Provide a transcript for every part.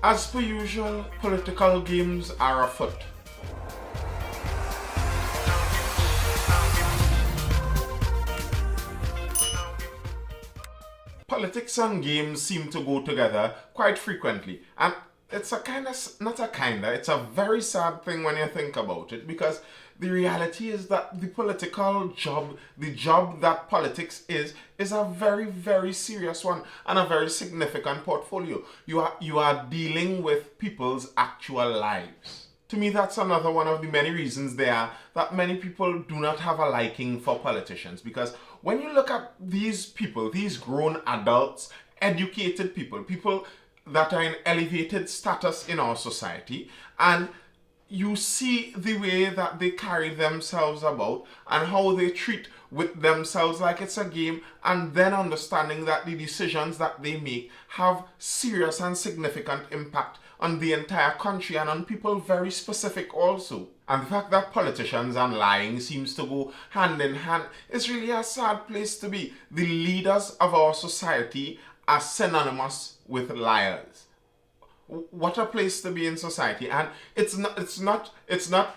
As per usual, political games are afoot. Politics and games seem to go together quite frequently, and it's it's a very sad thing when you think about it, because the reality is that the political job, the job that politics is a very, very serious one and a very significant portfolio. You are dealing with people's actual lives. To me, that's another one of the many reasons there that many people do not have a liking for politicians. Because when you look at these people, these grown adults, educated people, people that are in elevated status in our society, and you see the way that they carry themselves about and how they treat with themselves like it's a game, and then understanding that the decisions that they make have serious and significant impact on the entire country and on people very specific also. And the fact that politicians and lying seems to go hand in hand is really a sad place to be. The leaders of our society are synonymous with liars. What a place to be in society. And it's not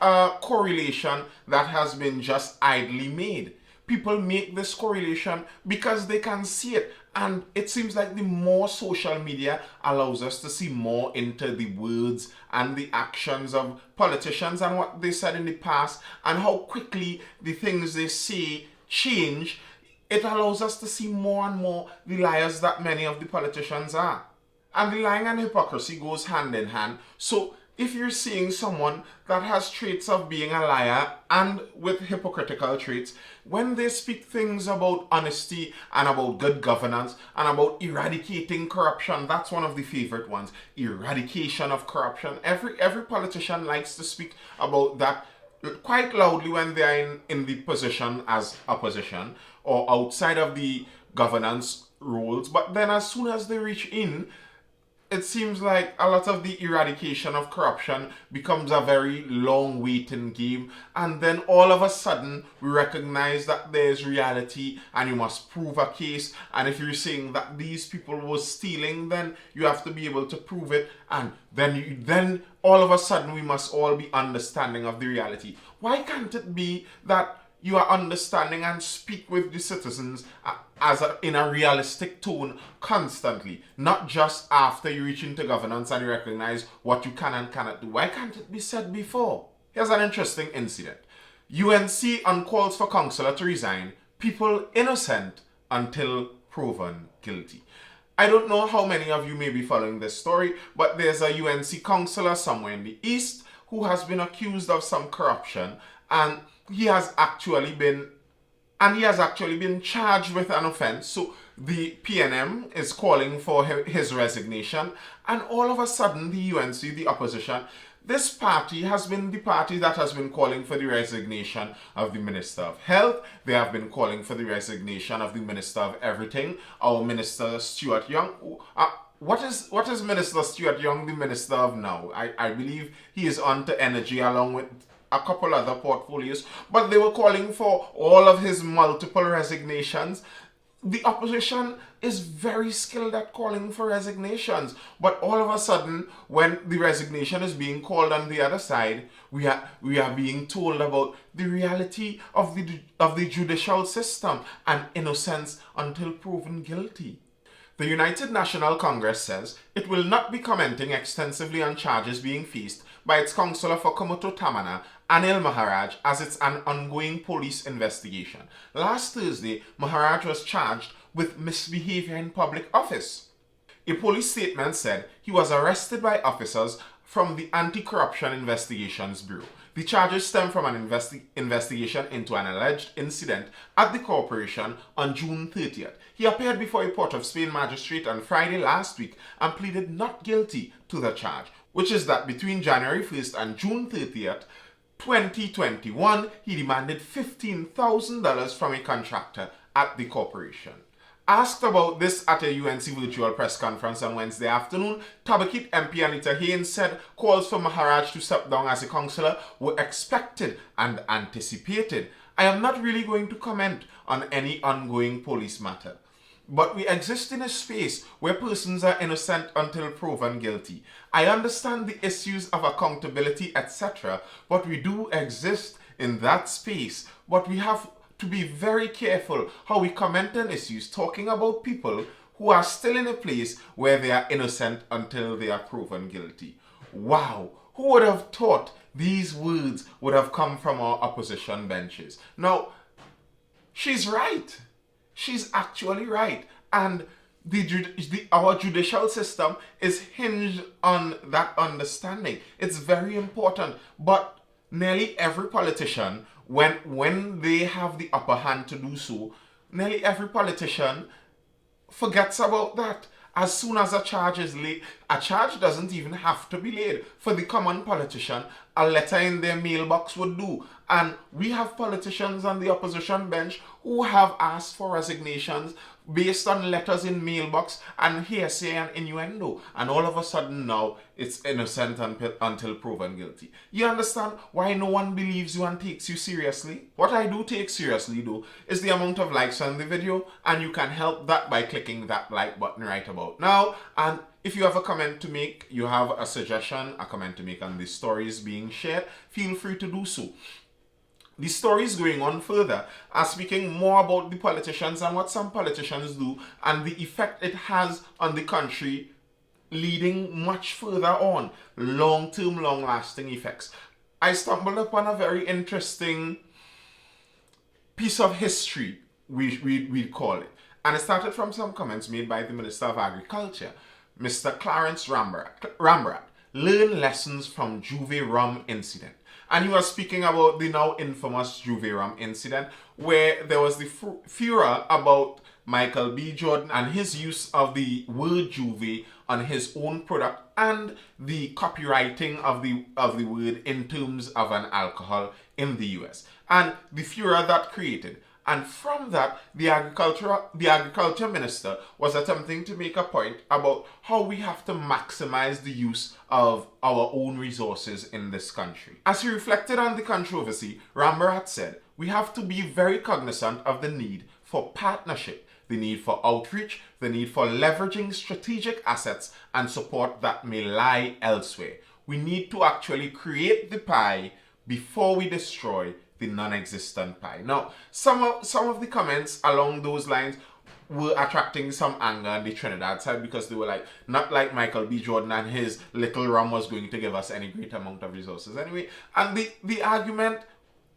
a correlation that has been just idly made. People make this correlation because they can see it, and it seems like the more social media allows us to see more into the words and the actions of politicians and what they said in the past and how quickly the things they say change, it allows us to see more and more the liars that many of the politicians are. And the lying and hypocrisy goes hand in hand. So if you're seeing someone that has traits of being a liar and with hypocritical traits, when they speak things about honesty and about good governance and about eradicating corruption, that's one of the favorite ones, eradication of corruption. Every politician likes to speak about that quite loudly when they are in the position as opposition or outside of the governance roles. But then as soon as they reach in, it seems like a lot of the eradication of corruption becomes a very long waiting game, and then all of a sudden we recognize that there's reality and you must prove a case, and if you're saying that these people were stealing, then you have to be able to prove it, and then all of a sudden we must all be understanding of the reality. Why can't it be that you are understanding and speak with the citizens in a realistic tone constantly, not just after you reach into governance and you recognize what you can and cannot do? Why can't it be said before? Here's an interesting incident. UNC uncalls for councillor to resign. People innocent until proven guilty. I don't know how many of you may be following this story, but there's a UNC councillor somewhere in the East who has been accused of some corruption, and he has actually been charged with an offense. So the PNM is calling for his resignation, and all of a sudden the UNC, the opposition, this party has been the party that has been calling for the resignation of the Minister of Health. They have been calling for the resignation of the Minister of Everything, our Minister Stuart Young. What is Minister Stuart Young the minister of now? I believe he is on to energy along with a couple other portfolios, but they were calling for all of his multiple resignations. The opposition is very skilled at calling for resignations, but all of a sudden, when the resignation is being called on the other side, we are being told about the reality of the judicial system and innocence until proven guilty. The United National Congress says it will not be commenting extensively on charges being faced by its councillor for Komoto Tamana, Anil Maharaj, as it's an ongoing police investigation. Last Thursday, Maharaj was charged with misbehavior in public office. A police statement said he was arrested by officers from the Anti-Corruption Investigations Bureau. The charges stem from an investigation into an alleged incident at the corporation on June 30th. He appeared before a Port of Spain magistrate on Friday last week and pleaded not guilty to the charge, which is that between January 1st and June 30th, 2021, he demanded $15,000 from a contractor at the corporation. Asked about this at a UNC virtual press conference on Wednesday afternoon, Tabakit MP Anita Haynes said calls for Maharaj to step down as a councillor were expected and anticipated. I am not really going to comment on any ongoing police matter. But we exist in a space where persons are innocent until proven guilty. I understand the issues of accountability, etc., but we do exist in that space. But we have to be very careful how we comment on issues talking about people who are still in a place where they are innocent until they are proven guilty. Wow, who would have thought these words would have come from our opposition benches? Now, she's right. She's actually right. And our judicial system is hinged on that understanding. It's very important. But nearly every politician, when they have the upper hand to do so, nearly every politician forgets about that. As soon as a charge is laid, a charge doesn't even have to be laid. For the common politician, a letter in their mailbox would do. And we have politicians on the opposition bench who have asked for resignations based on letters in mailbox and hearsay and innuendo. And all of a sudden now, it's innocent until proven guilty. You understand why no one believes you and takes you seriously? What I do take seriously though is the amount of likes on the video, and you can help that by clicking that like button right about now. And if you have a comment to make, you have a suggestion, a comment to make on the stories being shared, feel free to do so. The story is going on further, speaking more about the politicians and what some politicians do and the effect it has on the country, leading much further on, long-term, long-lasting effects. I stumbled upon a very interesting piece of history, we'd call it. And it started from some comments made by the Minister of Agriculture, Mr. Clarence Rambrat. Learn lessons from Juve RUM incident. And he was speaking about the now infamous Juve RUM incident, where there was the furor about Michael B. Jordan and his use of the word Juve on his own product and the copywriting of the word in terms of an alcohol in the US. And the furor that created. And from that, the agriculture minister was attempting to make a point about how we have to maximize the use of our own resources in this country. As he reflected on the controversy, Rambrat said, we have to be very cognizant of the need for partnership, the need for outreach, the need for leveraging strategic assets and support that may lie elsewhere. We need to actually create the pie before we destroy the non-existent pie. Now, some of the comments along those lines were attracting some anger on the Trinidad side because they were like, not like Michael B. Jordan and his little rum was going to give us any great amount of resources anyway. And the argument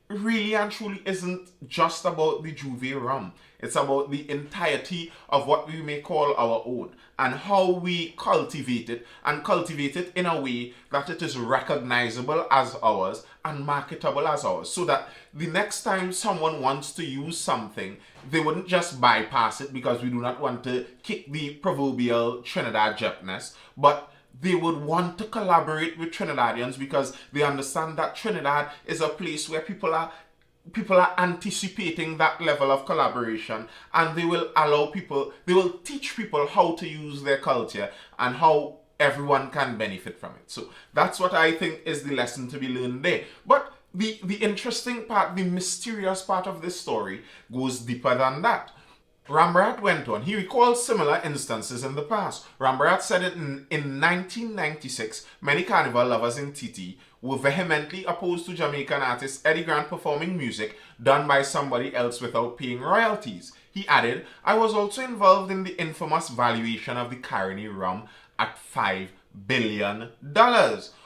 really and truly isn't just about the Juve RUM. It's about the entirety of what we may call our own and how we cultivate it, and cultivate it in a way that it is recognizable as ours and marketable as ours, so that the next time someone wants to use something, they wouldn't just bypass it because we do not want to kick the proverbial Trinidad Jepness, but they would want to collaborate with Trinidadians because they understand that Trinidad is a place where people are anticipating that level of collaboration, and they will teach people how to use their culture and how everyone can benefit from it. So that's what I think is the lesson to be learned there. But the interesting part, the mysterious part of this story goes deeper than that. Rambrat went on. He recalls similar instances in the past. Rambrat said it in 1996, many carnival lovers in TT were vehemently opposed to Jamaican artist Eddie Grant performing music done by somebody else without paying royalties. He added, I was also involved in the infamous valuation of the Caroni rum at $5 billion.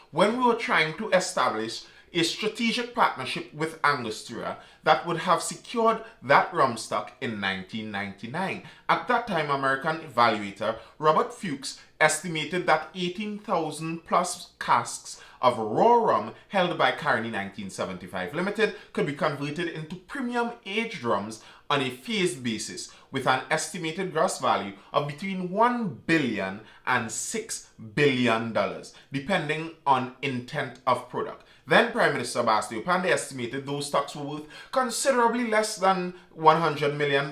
When we were trying to establish a strategic partnership with Angostura that would have secured that rum stock in 1999. At that time, American evaluator Robert Fuchs estimated that 18,000 plus casks of raw rum held by Caroni 1975 Limited could be converted into premium aged rums on a phased basis with an estimated gross value of between $1 billion and $6 billion, depending on intent of product. Then Prime Minister Bastio Pandey estimated those stocks were worth considerably less than $100 million.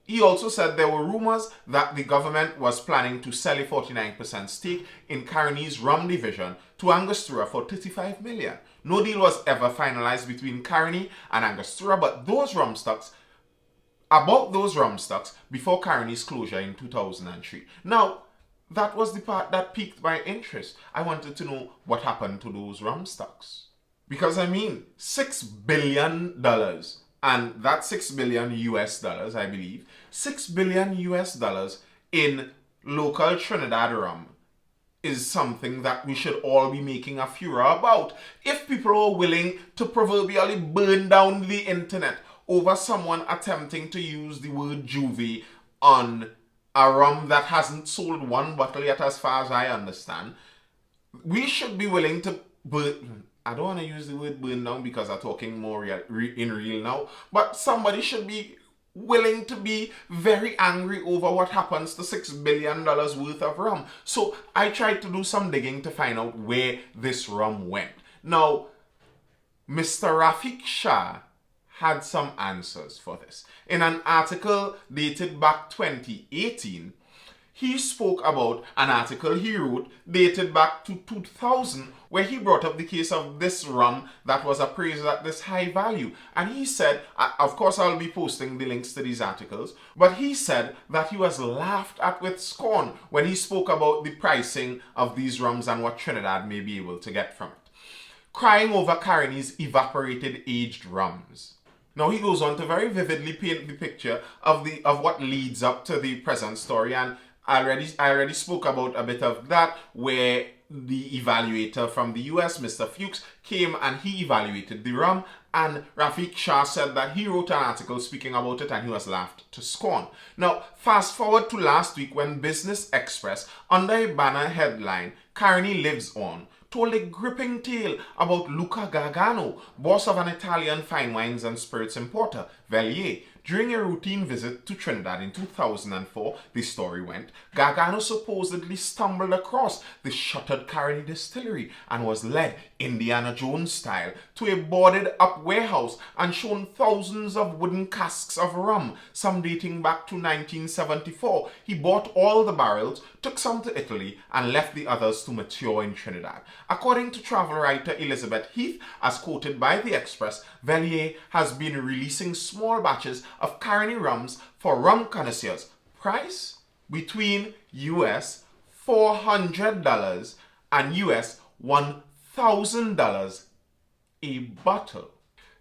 He also said there were rumors that the government was planning to sell a 49% stake in Caroni's rum division to Angostura for $35 million. No deal was ever finalized between Caroni and Angostura, but those rum stocks about those rum stocks before Carney's closure in 2003. Now, that was the part that piqued my interest. I wanted to know what happened to those rum stocks. Because I mean, $6 billion, and that's 6 billion US dollars, I believe, 6 billion US dollars in local Trinidad rum is something that we should all be making a furor about. If people are willing to proverbially burn down the internet over someone attempting to use the word juvie on a rum that hasn't sold one bottle yet, as far as I understand, we should be willing to burn. I don't want to use the word burn down because I'm talking more in real now, but somebody should be willing to be very angry over what happens to $6 billion worth of rum. So I tried to do some digging to find out where this rum went. Now, Mr. Rafiq Shah had some answers for this. In an article dated back 2018, he spoke about an article he wrote dated back to 2000 where he brought up the case of this rum that was appraised at this high value. And he said, of course I'll be posting the links to these articles, but he said that he was laughed at with scorn when he spoke about the pricing of these rums and what Trinidad may be able to get from it. Crying over Carney's evaporated aged rums. Now he goes on to very vividly paint the picture of what leads up to the present story, and I already spoke about a bit of that, where the evaluator from the US, Mr. Fuchs, came and he evaluated the rum, and Rafiq Shah said that he wrote an article speaking about it and he was laughed to scorn. Now, fast forward to last week when Business Express, under a banner headline, "Carney Lives On," told a gripping tale about Luca Gargano, boss of an Italian fine wines and spirits importer, Velier. During a routine visit to Trinidad in 2004, the story went, Gargano supposedly stumbled across the shuttered Carney distillery and was led, Indiana Jones style, to a boarded up warehouse and shown thousands of wooden casks of rum, some dating back to 1974. He bought all the barrels, took some to Italy, and left the others to mature in Trinidad. According to travel writer Elizabeth Heath, as quoted by The Express, Velier has been releasing small batches of Carney rums for rum connoisseurs. Price? Between US $400 and US $1,000 a bottle.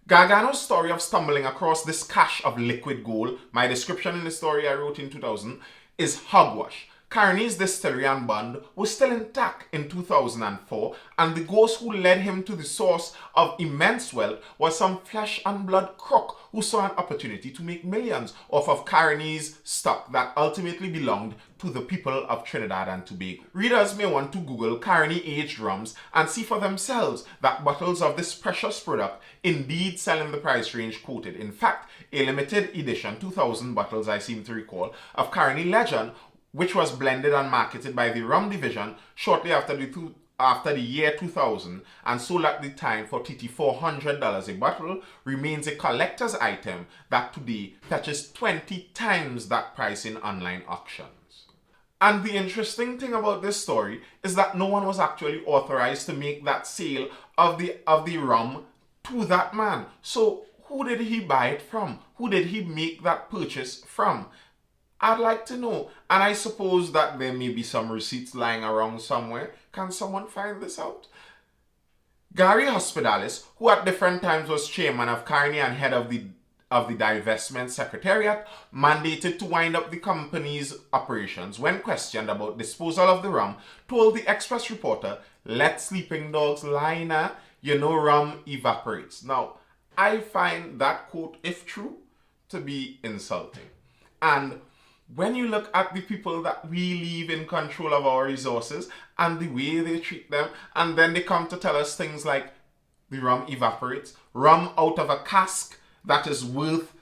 Gargano's story of stumbling across this cache of liquid gold, my description in the story I wrote in 2000, is hogwash. Carney's distillery and bond was still intact in 2004, and the ghost who led him to the source of immense wealth was some flesh and blood crook who saw an opportunity to make millions off of Carney's stock that ultimately belonged to the people of Trinidad and Tobago. Readers may want to Google Carney aged rums and see for themselves that bottles of this precious product indeed sell in the price range quoted. In fact, a limited edition, 2,000 bottles I seem to recall, of Carney Legend, which was blended and marketed by the rum division shortly after the year 2000 and sold at the time for TT $400 a bottle, remains a collector's item that today fetches 20 times that price in online auctions. And the interesting thing about this story is that no one was actually authorized to make that sale of the rum to that man. So who did he buy it from? Who did he make that purchase from? I'd like to know, and I suppose that there may be some receipts lying around somewhere. Can someone find this out? Gary Hospitalis, who at different times was chairman of Carney and head of the divestment secretariat, mandated to wind up the company's operations, when questioned about disposal of the rum, told the Express reporter, "Let sleeping dogs lie now, you know rum evaporates." Now, I find that quote, if true, to be insulting. And when you look at the people that we leave in control of our resources and the way they treat them, and then they come to tell us things like the rum evaporates, rum out of a cask that is worth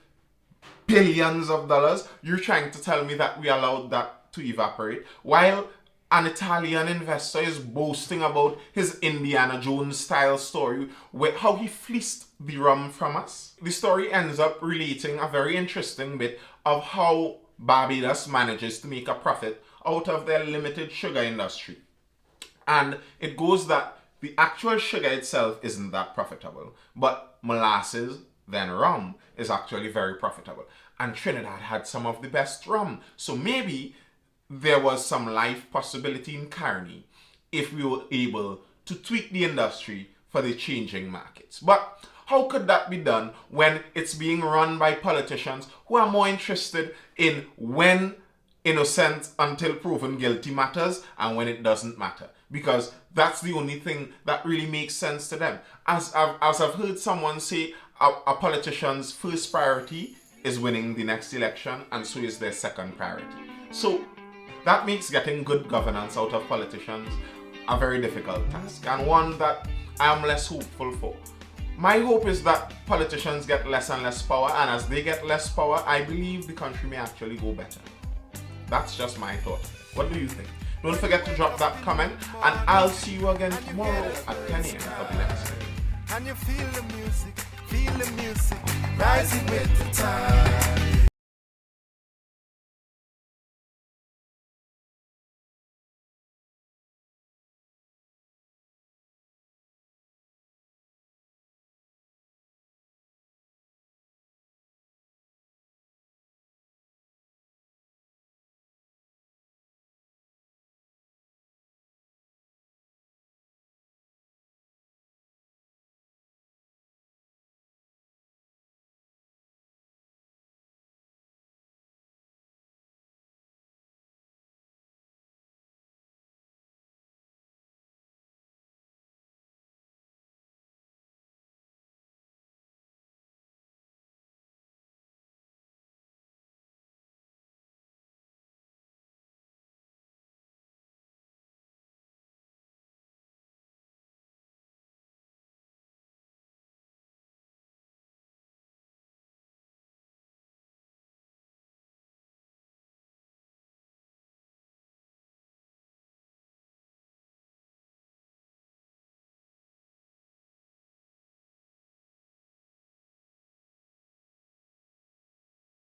billions of dollars, you're trying to tell me that we allowed that to evaporate, while an Italian investor is boasting about his Indiana Jones style story with how he fleeced the rum from us. The story ends up relating a very interesting bit of how Barbados manages to make a profit out of their limited sugar industry. And it goes that the actual sugar itself isn't that profitable, but molasses, then rum, is actually very profitable. and Trinidad had some of the best rum. So maybe there was some life possibility in Carney if we were able to tweak the industry for the changing markets. But how could that be done when it's being run by politicians who are more interested in when innocent until proven guilty matters and when it doesn't matter? Because that's the only thing that really makes sense to them. As I've heard someone say, a politician's first priority is winning the next election, and so is their second priority. So that makes getting good governance out of politicians a very difficult task, and one that I am less hopeful for. My hope is that politicians get less and less power, and as they get less power, I believe the country may actually go better. That's just my thought. What do you think? Don't forget to drop that comment, and I'll see you again tomorrow at 10 a.m. for the next video. And you feel the music, rising with the time.